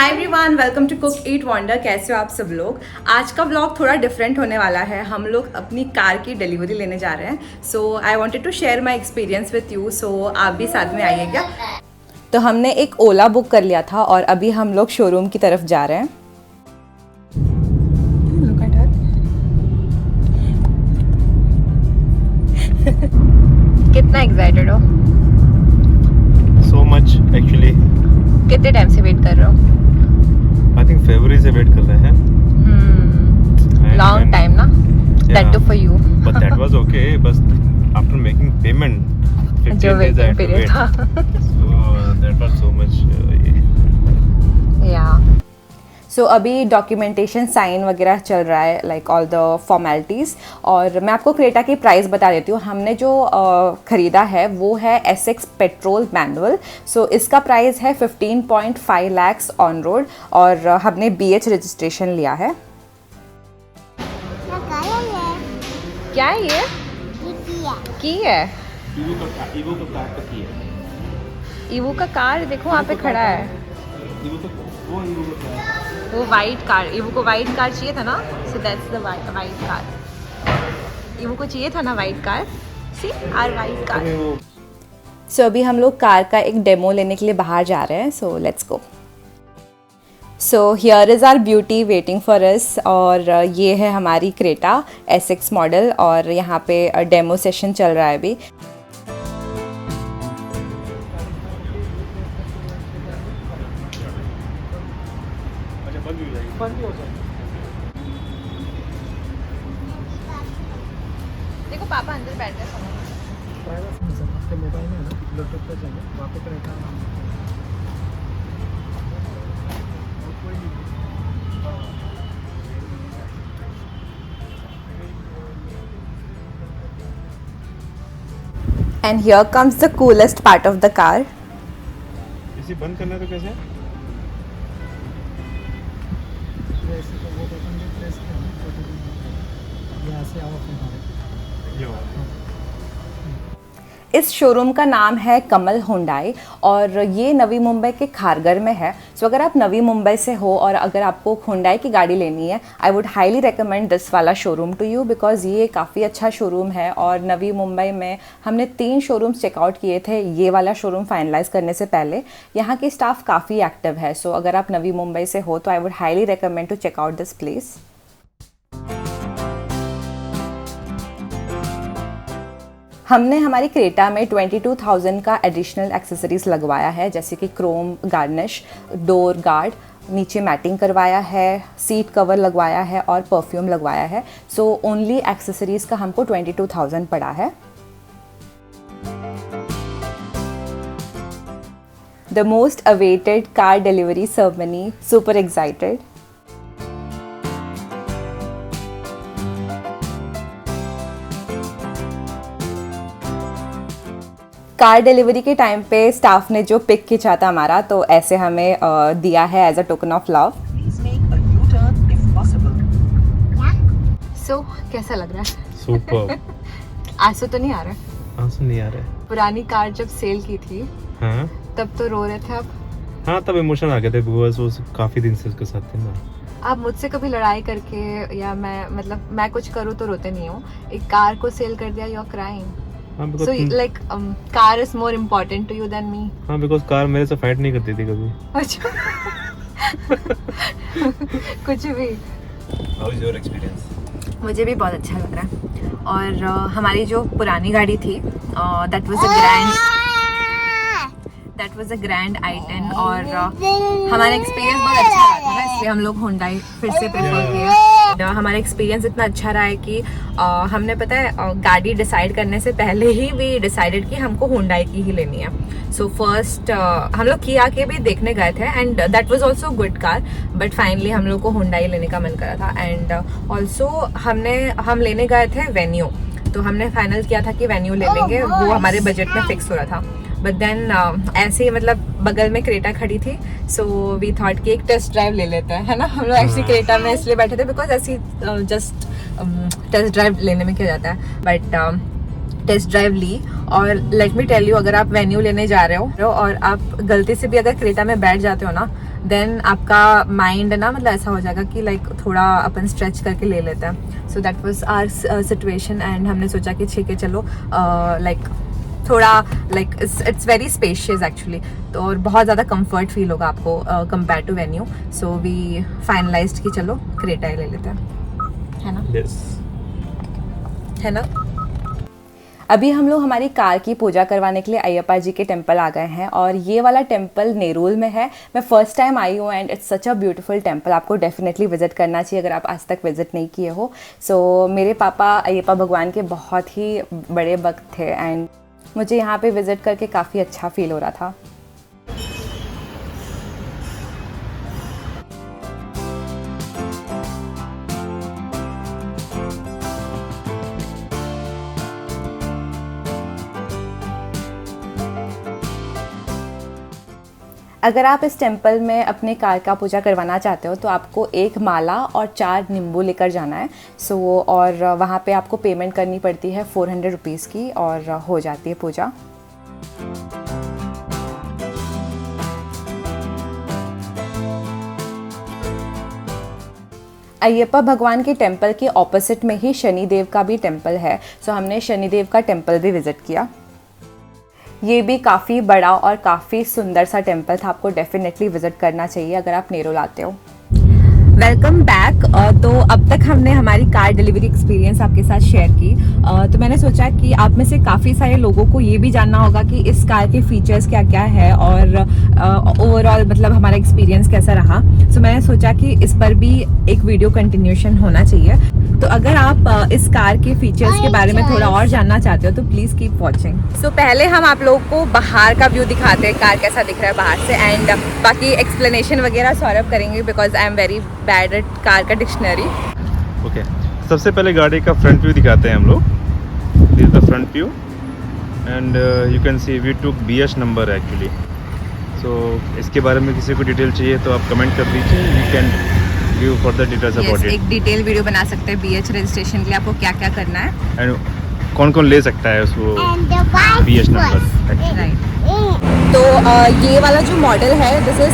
Hi everyone, welcome to Cook Eat Wonder. कैसे हो आप सब लोग। आज का व्लॉग थोड़ा डिफरेंट होने वाला है। हम लोग अपनी कार की डिलीवरी लेने जा रहे हैं। So I wanted to share my experience with you. So आप भी साथ में आइएगा। तो हमने एक ओला बुक कर लिया था और अभी हम लोग शोरूम की तरफ जा रहे हैं। कितना एक्साइटेड हो? So much actually. कितने टाइम से वेट कर रहे हो? I think February से वेट कर रहे हैं. लॉन्ग टाइम ना? That too for you. But that was okay. But after making payment, 15 days I had to wait. So that was so much. Yeah. सो अभी डॉक्यूमेंटेशन साइन वगैरह चल रहा है, लाइक ऑल द फॉर्मेलिटीज़। और मैं आपको Creta की प्राइस बता देती हूँ। हमने जो ख़रीदा है वो है SX पेट्रोल मैनुअल। सो इसका प्राइस है 15.5 lakhs ऑन रोड और हमने BH रजिस्ट्रेशन लिया है। क्या है ये? की है ईवो का कार। देखो वहाँ पे खड़ा है वो वाइट कार। ईवो को वाइट कार चाहिए था ना, so that's the white car. ईवो को चाहिए था ना white car. See our white car. So अभी हम लोग कार का एक डेमो लेने के लिए बाहर जा रहे हैं। So let's go. So here is our beauty waiting for us. और ये है हमारी क्रेटा SX मॉडल और यहाँ पे डेमो सेशन चल रहा है अभी। देखो पापा अंदर बैठ गए। मोबाइल में ना ब्लूटूथ पे जाएंगे वहाँ पे correct And here comes the coolest part of the car. इसे बंद करना तो कैसे? ऐसे तो वो बटन भी प्रेस करना यहाँ से ऑफ है। यो। इस शोरूम का नाम है कमल हुंडई और ये नवी मुंबई के खारगर में है। सो अगर आप नवी मुंबई से हो और अगर आपको हुंडई की गाड़ी लेनी है, आई वुड हाईली रेकमेंड दिस वाला शोरूम टू यू बिकॉज़ ये काफ़ी अच्छा शोरूम है। और नवी मुंबई में हमने 3 शोरूम्स चेकआउट किए थे ये वाला शोरूम फाइनलाइज करने से पहले। यहाँ की स्टाफ काफ़ी एक्टिव है। सो अगर आप नवी मुंबई से हो तो I would highly recommend to check out this place. हमने हमारी क्रेटा में 22,000 का एडिशनल एक्सेसरीज लगवाया है, जैसे कि क्रोम गार्निश, डोर गार्ड, नीचे मैटिंग करवाया है, सीट कवर लगवाया है और परफ्यूम लगवाया है। सो ओनली एक्सेसरीज का हमको 22,000 पड़ा है। The most awaited car delivery ceremony, super excited. Car delivery के टाइम पे स्टाफ ने जो पिक खींचा था हमारा, तो ऐसे हमें दिया है as a token of love. So कैसा लग रहा है? सुपर। आंसू तो नहीं आ रहा है? आंसू नहीं आ रहे। पुरानी कार जब सेल की थी हाँ तब तो रो रहे थे। अब हाँ तब इमोशन आ गए थे बिकॉज वो काफी दिन से उसके साथ थे ना। आप मुझसे कभी लड़ाई करके या मैं कुछ करूँ तो रोते नहीं हूँ। एक कार को सेल कर दिया, you are crying. So like car is more important to you than me. हाँ बिकॉज कार मेरे से फाइट नहीं करती थी कभी। अच्छा। कुछ भी। How is your experience? मुझे भी बहुत अच्छा लग रहा है। और हमारी जो पुरानी गाड़ी थी that was a grand i10 और हमारा एक्सपीरियंस बहुत अच्छा रहा था ना, इसलिए हम लोग हुंडई फिर से प्रेफर किए। हमारा एक्सपीरियंस इतना अच्छा रहा है कि हमने पता है गाड़ी डिसाइड करने से पहले ही वी डिसाइडेड कि हमको हुंडई की ही लेनी है। सो फर्स्ट हम लोग किया के भी देखने गए थे and that was also good car, but finally हम लोग को हुंडई लेने का मन करा था। एंड ऑल्सो हम लेने गए थे वेन्यू, तो हमने फाइनल किया था कि वेन्यू ले लेंगे, वो हमारे बजट में फिक्स हो रहा था। बट देन ऐसे ही मतलब बगल में क्रेटा खड़ी थी, सो वी थॉट कि एक टेस्ट ड्राइव ले लेते हैं, है ना। हम लोग एक्चुअली क्रेटा में इसलिए बैठे थे बिकॉज ऐसी जस्ट टेस्ट ड्राइव लेने में क्या जाता है, बट टेस्ट ड्राइव ली। और लेट मी टेल यू, अगर आप वेन्यू लेने जा रहे हो और आप गलती से भी अगर क्रेटा में बैठ जाते हो ना, देन आपका माइंड ना मतलब ऐसा हो जाएगा कि लाइक थोड़ा अपन स्ट्रेच करके ले लेते हैं. So that was our situation and हमने सोचा कि ठीक है चलो लाइक थोड़ा like it's very spacious actually, तो और बहुत ज़्यादा कंफर्ट फील होगा आपको compare to Venue. So we finalized कि चलो क्रेटा ही ले लेते हैं, है ना? Yes. है ना? अभी हम लोग हमारी कार की पूजा करवाने के लिए अयप्पा जी के टेम्पल आ गए हैं और ये वाला टेम्पल नेरूल में है. मैं फर्स्ट टाइम आई हूँ and it's such a beautiful temple. आपको डेफिनेटली विजिट करना चाहिए अगर आप आज तक विजिट नहीं किए हो. सो मेरे पापा अयप्पा भगवान के बहुत ही बड़े भक्त थे एंड मुझे यहाँ पे विजिट करके काफ़ी अच्छा फील हो रहा था. अगर आप इस टेम्पल में अपने कार का पूजा करवाना चाहते हो तो आपको एक माला और 4 नींबू लेकर जाना है. सो और वहाँ पे आपको पेमेंट करनी पड़ती है 400 रुपीज़ की और हो जाती है पूजा. अयप्पा भगवान के टेम्पल के ऑपोजिट में ही शनिदेव का भी टेम्पल है. सो हमने शनिदेव का टेम्पल भी विज़िट किया. ये भी काफ़ी बड़ा और काफ़ी सुंदर सा टेम्पल था. आपको डेफिनेटली विजिट करना चाहिए अगर आप नेरूल आते हो. Welcome back. तो अब तक हमने हमारी कार डिलीवरी एक्सपीरियंस आपके साथ शेयर की. तो मैंने सोचा कि आप में से काफ़ी सारे लोगों को ये भी जानना होगा कि इस कार के फीचर्स क्या क्या है और ओवरऑल मतलब हमारा एक्सपीरियंस कैसा रहा. सो मैंने सोचा कि इस पर भी एक वीडियो कंटिन्यूशन होना चाहिए. तो अगर आप इस कार के फीचर्स के बारे में थोड़ा और जानना चाहते हो तो प्लीज़ कीप वॉचिंग. सो पहले हम आप लोगों को बाहर का व्यू दिखाते हैं, कार कैसा दिख रहा है बाहर से, एंड बाकी एक्सप्लेनेशन वगैरह सौरभ करेंगे because I am very bad at car का डिक्शनरी. ओके, सबसे पहले गाड़ी का फ्रंट व्यू दिखाते हैं हम लोग. This is the front view and you can see we took BH number actually. So इसके बारे में किसी को डिटेल चाहिए तो आप कमेंट कर दीजिए. You can give further details about it. एक डिटेल वीडियो बना सकते हैं BH रजिस्ट्रेशन के लिए आपको क्या क्या करना है एंड कौन कौन ले सकता है उसको BH नंबर. राइट. तो ये वाला जो मॉडल है this is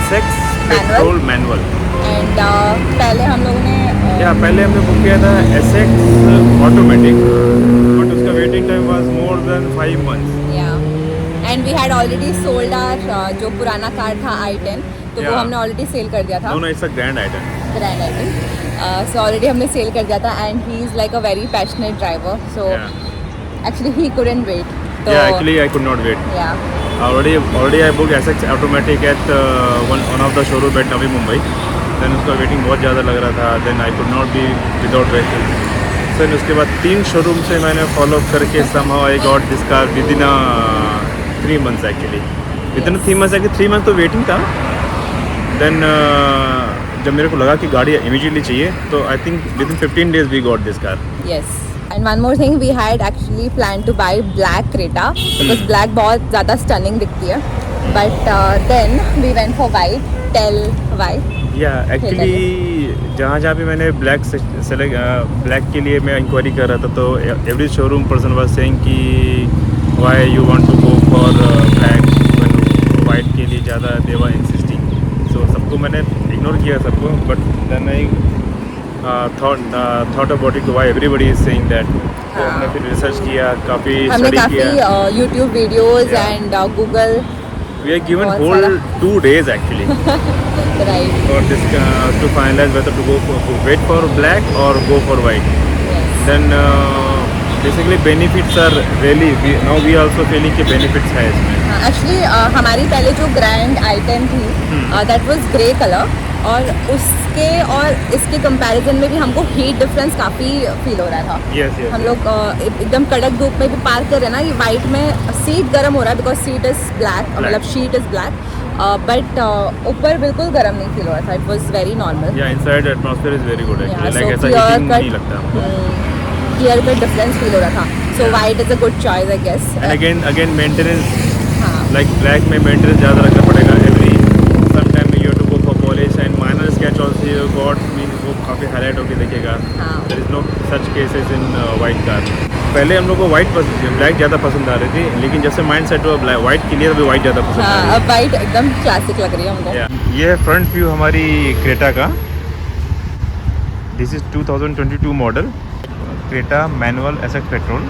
SX petrol manual. And पहले हम लोगों ने पहले हमने बुक किया था SX ऑटोमेटिक बट उसका waiting time was more than 5 months. And we had already sold our जो पुराना कार था i10, तो वो हमने ऑलरेडी सेल कर दिया था. No it's a grand item. So already हमने सेल कर दिया था and he is like a very passionate driver. So actually he couldn't wait. Actually I could not wait. Already I booked SX automatic at one of the showroom at Navi Mumbai. Then उसका waiting बहुत ज़्यादा लग रहा था. Then I could not be without vehicle. Then उसके बाद 3 showroom से मैंने फॉलो करके somehow I got this car within 3 months actually. Within 3 months actually 3 months तो वेटिंग था. Then जब मेरे को लगा कि गाड़ी immediately चाहिए तो I think within 15 days we got this car. Yes. And one more thing, we had actually planned to buy black Creta because black बहुत ज़्यादा stunning दिखती है. But then we went for white. Tell why? Yeah, actually जहाँ भी मैंने black के लिए मैं इंक्वायरी कर रहा था तो every showroom person was saying कि why you want to go for black when white के लिए ज़्यादा they were insisting. So सबको मैंने इग्नोर किया सबको. But then I thought about it why everybody is saying that. तो हमने फिर रिसर्च किया, काफ़ी स्टडी किया. YouTube videos and Google. We are given whole 2 days actually. Right. For this to finalize whether to wait for black or go for white. Yes. Then basically benefits are really now we are also feeling कि benefits है इसमें. Actually हमारी पहले जो grand i10 थी that was grey color और उसके और इसके कंपैरिजन में भी हमको हीट डिफरेंस काफ़ी फील हो रहा था. Yes. हम लोग एकदम कड़क धूप में भी पार्क कर रहे हैं ना. ये वाइट में सीट गर्म हो रहा है बिकॉज सीट इज़ ब्लैक, मतलब शीट इज़ ब्लैक. बट ऊपर बिल्कुल गर्म नहीं फील हो रहा था. It was very normal. Yeah, inside atmosphere is very good actually. Yeah, like so ऐसा heating नहीं लगता हमको. क्लियर कट डिफरेंस फील हो रहा था. So white is a good choice I guess. And again maintenance. हाँ. Like black में maintenance ज़्यादा रखना पड़ेगा. Sometime you have to go for polish and minor scratch also you got means वो काफ़ी हाईलाइट होके दिखेगा. हाँ. There is no such cases in white car. पहले हम लोग को ब्लैक ज़्यादा पसंद आ रही थी, लेकिन जब से माइंड सेट हुआ व्हाइट क्लियर अभी व्हाइट ज़्यादा पसंद आ रही है। अब वाइट एकदम क्लासिक लग रही है हमको। ये है फ्रंट व्यू हमारी क्रेटा का। This is 2022 model Creta manual SX petrol.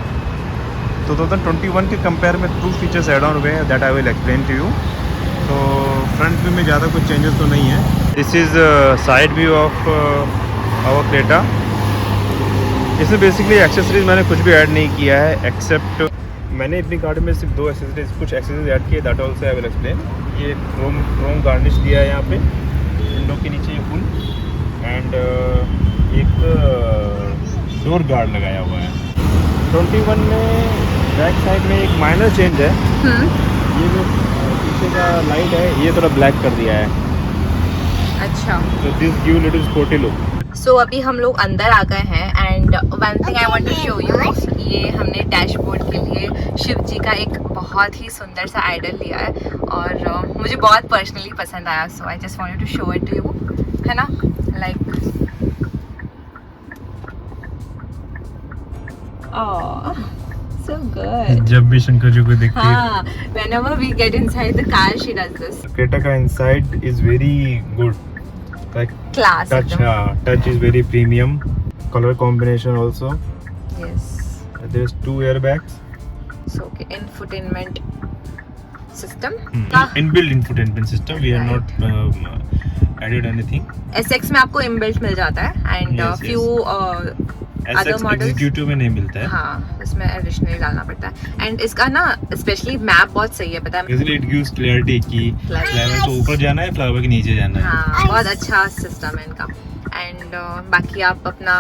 2021 के कंपेयर में 2 फीचर्स ऐड ऑन हुए हैं, that I will explain to you. तो फ्रंट व्यू में ज़्यादा कुछ चेंजेस तो नहीं है। This is side view of our Creta. इसमें बेसिकली एक्सेसरीज मैंने कुछ भी ऐड नहीं किया है, एक्सेप्ट मैंने अपनी गाड़ी में सिर्फ 2 एक्सेसरीज कुछ एक्सेसरीज ऐड किए, that also I will explain. ये क्रोम गार्निश दिया है यहाँ पे विंडो के नीचे फुल, एंड एक डोर गार्ड लगाया हुआ है। 21 में बैक साइड में एक माइनर चेंज है, ये जो पीछे का लाइट है ये थोड़ा ब्लैक कर दिया है। अच्छा, तो this give little sporty look. So अभी हम लोग अंदर आ गए हैं and one thing I want to show you, ये हमने डैशबोर्ड के लिए शिव जी का एक बहुत ही सुंदर सा आइडल लिया है और मुझे बहुत पर्सनली पसंद आया, so I just wanted to show it to you, है ना, लाइक so good. जब भी शंकर जी को देखती है, हाँ, whenever we get inside the car she does this. Creta का inside is very good, like Class. Touch, एकदम. हाँ, touch is very premium, colour combination also, Yes. There is 2 airbags, So okay, infotainment system. Inbuilt infotainment system, we have not added anything. SX में आपको inbuilt मिल जाता है and Yes, few other SX models. Executive में नहीं मिलता है। हाँ, इसमें एडिशनली डालना पड़ता है एंड इसका ना स्पेशली मैप बहुत सही है, पता है। इजीली इट गिव्स क्लैरिटी कि फ्लाईओवर को ऊपर जाना है, फ्लाईओवर के नीचे जाना है। हाँ, बहुत अच्छा सिस्टम है इनका एंड बाकी आप अपना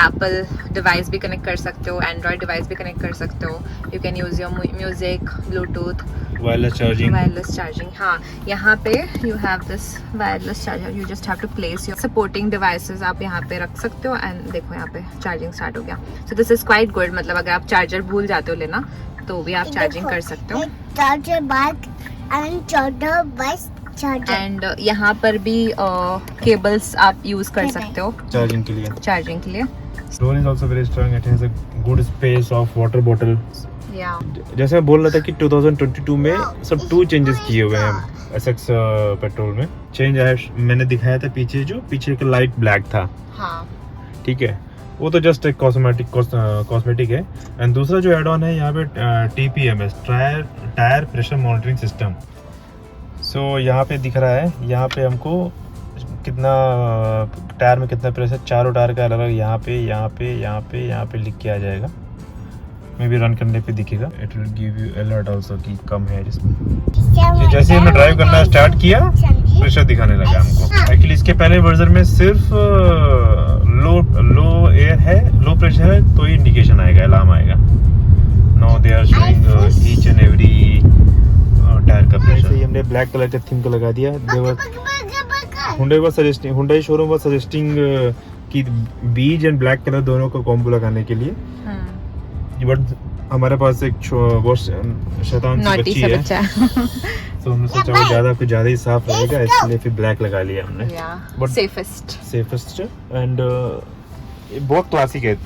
एप्पल डिवाइस भी कनेक्ट कर सकते हो, एंड्रॉयड डिवाइस भी कनेक्ट कर सकते हो। You can use your music, Bluetooth, wireless charging. हाँ, यहाँ पे you have this wireless charger, you just have to place your supporting devices, आप यहाँ पे रख सकते हो एंड देखो यहाँ पे चार्जिंग स्टार्ट हो गया। So this is quite good, मतलब अगर आप चार्जर भूल जाते हो लेना तो भी आप चार्जिंग कर सकते हो। Charger bike and charger bike charger and यहाँ पर भी केबल्स आप यूज कर सकते हो चार्जिंग के लिए। चार्जिंग के लिए। Door is also very strong, it has a good space of water bottle. या जैसे मैं बोल रहा था कि 2022 में सब 2 चेंजेस किए हुए हैं एसएक्स पेट्रोल में। चेंज है, मैंने दिखाया था पीछे का लाइट ब्लैक था, हाँ, ठीक है, वो तो जस्ट एक कॉस्मेटिक है। एंड दूसरा जो एड ऑन है यहाँ पे TPMS, tyre pressure monitoring system. So यहाँ पे दिख रहा है, यहाँ पे हमको कितना टायर में कितना प्रेशर, चारों टायर का अलग अलग यहाँ पे लिख के आ जाएगा। मे बी रन करने पे दिखेगा, it will give you alert also कि कम है जिसमें। जैसे हमने ड्राइव करना स्टार्ट किया प्रेशर दिखाने लगा हमको। एक्चुअली इसके पहले वर्जन में सिर्फ लो एयर है, लो प्रेशर है तो ही इंडिकेशन आएगा, अलार्म आएगा। Now they are showing each and every tyre का प्रेशर। ये हमने ब्लैक कलर का थीम को लगा दिया। हुंडई शोरूम वाज सजेस्टिंग कि बीज एंड ब्लैक कलर दोनों को कॉम्बो लगाने के लिए, बट हमारे पास एक बहुत शैतान सी बच्ची है तो हमने सोचा वो ज़्यादा ही साफ रहेगा, इसलिए फिर ब्लैक लगा लिया हमने। बट सेफेस्ट एंड बहुत क्लासिक है,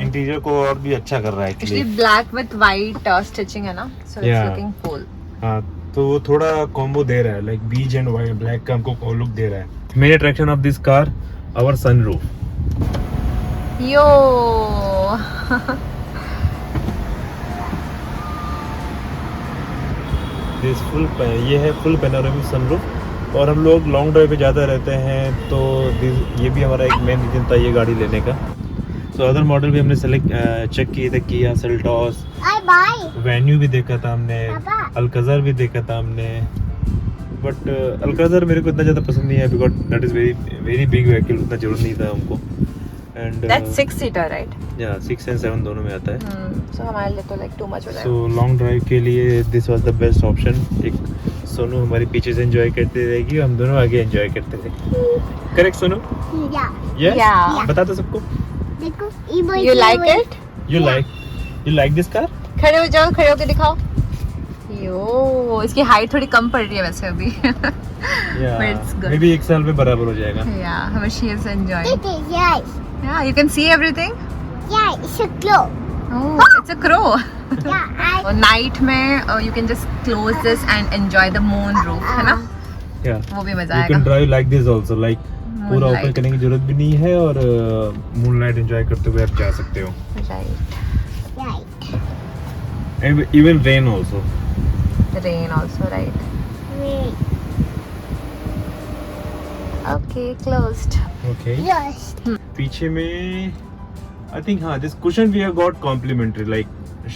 इंटीरियर को और भी अच्छा कर रहा है actually black with white stitching है ना, सो इट्स लुकिंग कूल। हाँ, तो वो थोड़ा कॉम्बो दे रहा है, लाइक बीज एंड वाइट ब्लैक का हमको लुक दे रहा है। Main attraction of this car our sunroof. यो ये है फुल पैनोरामिक सनरूफ। और हम लोग लॉन्ग ड्राइव पे ज़्यादा रहते हैं तो ये भी हमारा एक मेन रीजन था ये गाड़ी लेने का। सो अदर मॉडल भी हमने चेक किए थे, किया सेल्टॉस, वेन्यू भी देखा था हमने, अल्काज़र भी देखा था हमने, बट अल्काज़र मेरे को इतना ज़्यादा पसंद नहीं है because that is very big vehicle, उतना जरूरत नहीं था हमको। And that's 6 seater right? या 6 and 7 दोनों में आता है। सो हमारे लिए तो लाइक टू मच हो जाएगा। सो लॉन्ग ड्राइव के लिए this was the best option. एक सोनू हमारे पीछे से एंजॉय करते रहेगी, हम दोनों आगे एंजॉय करते थे। करेक्ट सोनू? यस, बता दो सबको। देखो, You like it? You like this car? खड़े हो जाओ, खड़े होके दिखाओ। यो, इसकी हाइट थोड़ी कम पड़ रही है वैसे अभी। But it's good. May be 1 साल में बराबर हो जाएगा। Yeah, she is enjoying. Yes. Yeah, you can see everything. Yeah, it's a glow. Oh, it's a crow. Yeah, night में you can just close this and enjoy the moon roof, है ना? Yeah. वो भी मजा You आएगा. can drive like this also, like पूरा open करने की जरूरत भी नहीं है और मूनलाइट एंजॉय करते हुए आप जा सकते हो. Right. right. And even rain also. Rain also, right? Wait. Okay, closed. Okay. Yes. पीछे में आई थिंक हाँ this cushion we have got complimentary, like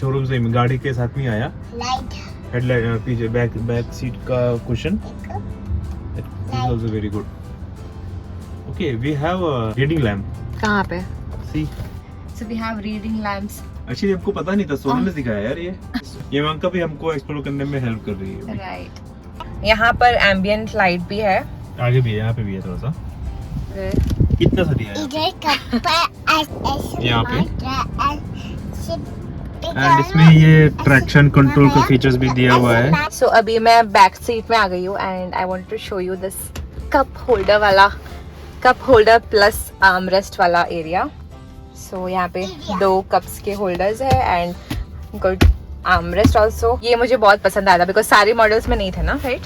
showroom से गाड़ी के साथ में आया. Light. हेडलाइट पीछे बैक सीट का cushion is also very good. Okay we have a reading lamp. कहाँ पे? See So we have reading lamps. एक्चुअली हमको पता नहीं था, सोनू ने सिखाया यार. ये अंका भी हमको एक्सप्लोर करने में हेल्प कर रही है. Right. यहाँ पर एम्बियंट लाइट भी है. आगे भी है, यहाँ पे भी है थोड़ा सा. कितना सा दिया है इधर कपड़ा यहाँ पे. पे एंड इसमें ये ट्रैक्शन कंट्रोल का फीचर्स भी दिया हुआ है. So अभी मैं बैक सीट में आ गई हूँ and I want to show you this cup holder plus arm rest वाला एरिया. सो यहाँ पे 2 कप्स के होल्डर्स है and good arm rest also. ये मुझे बहुत पसंद आया था बिकॉज सारे मॉडल्स में नहीं थे ना, राइट?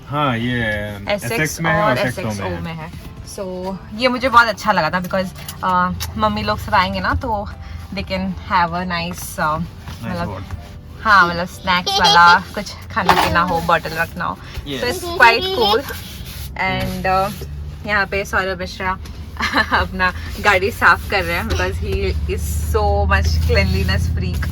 हाँ ये SX में है और और SXO SXO में है. सो ये मुझे बहुत अच्छा लगा था बिकॉज मम्मी लोग सब आएंगे ना तो they can have a nice मतलब हाँ मतलब स्नैक्स वाला कुछ खाना पीना हो, बॉटल रखना हो. तो इट्स क्वाइट कूल. एंड यहाँ पे सौरभ मिश्रा अपना गाड़ी साफ कर रहे हैं because he is so much cleanliness freak.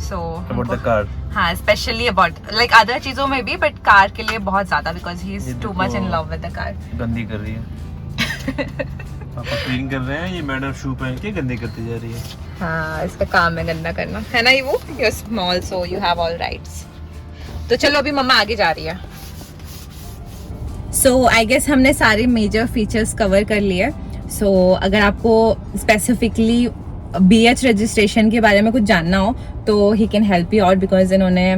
So about the car. हाँ, स्पेशली अबाउट लाइक अदर चीजों में भी बट कार के लिए बहुत ज्यादा because he is too much in love with the car. गंदी कर रही है. पापा क्लीन कर रहे हैं, ये मैडम शू पहन के गंदी करती जा रही है. हाँ, इसका काम है गंदा करना, है ना? ये वो you are small so you have all rights. तो चलो अभी मम्मा आगे जा रही है. सो आई गेस हमने सारे मेजर फीचर्स कवर कर लिए. सो अगर आपको स्पेसिफिकली BH रजिस्ट्रेशन के बारे में कुछ जानना हो तो he can help you out because इन्होंने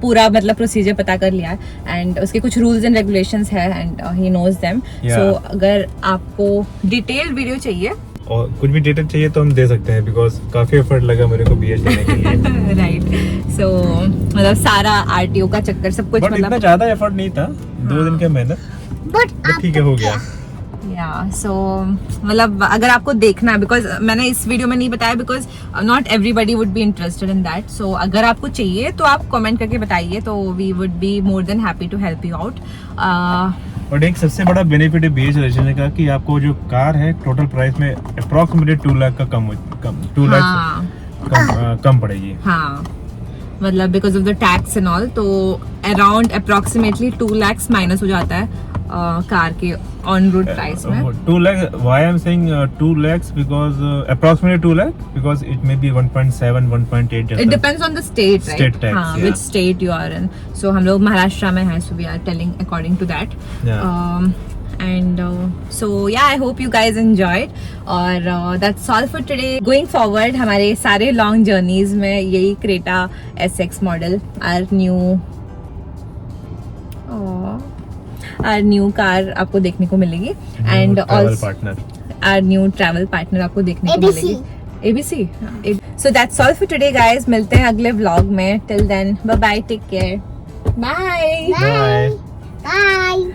पूरा मतलब प्रोसीजर पता कर लिया है एंड उसके कुछ रूल्स एंड रेगुलेशंस है एंड ही नोज देम. सो अगर आपको डिटेल्ड वीडियो चाहिए और कुछ भी डेटा चाहिए तो हम दे सकते हैं बिकॉज काफी एफर्ट लगा मेरे को BH देने के लिए. राइट. सो मतलब सारा RTO का चक्कर सब कुछ बट इतना मतलब ज्यादा एफर्ट नहीं था, 2 दिन का मेहनत. But ठीक है, हो गया. सो मतलब अगर आपको देखना है बिकॉज मैंने इस वीडियो में नहीं बताया because not everybody would be interested in that. So अगर आपको चाहिए तो आप कमेंट करके बताइए तो we would be more than happy to help you out. और एक सबसे बड़ा बेनिफिट है BH रजिस्ट्रेशन का कि आपको जो कार है टोटल प्राइस में अप्रॉक्सीमेटली 2 लाख का2 लाख कम पड़ेगी. हाँ मतलब because of the tax and all तो अराउंड अप्रॉक्सीमेटली 2 lakhs माइनस हो जाता है कार के ऑन रोड प्राइस में. 2 lakh. Why I'm saying 2 lakhs because approximately 2 lakh because it may be 1.7, 1.8. It depends on the state, right? State tax, हाँ, yeah. which state you are in. So हम लोग महाराष्ट्र में हैं, so we are telling according to that. Yeah. And so yeah, I hope you guys enjoyed. और that's all for today. Going forward, हमारे सारे long journeys में यही Creta SX model, our new car आपको देखने को मिलेगी and also our new travel partner आपको देखने को मिलेगी. ABC. So that's all for today guys. मिलते हैं अगले vlog में. Till then, bye bye, take care. Bye. Bye. bye.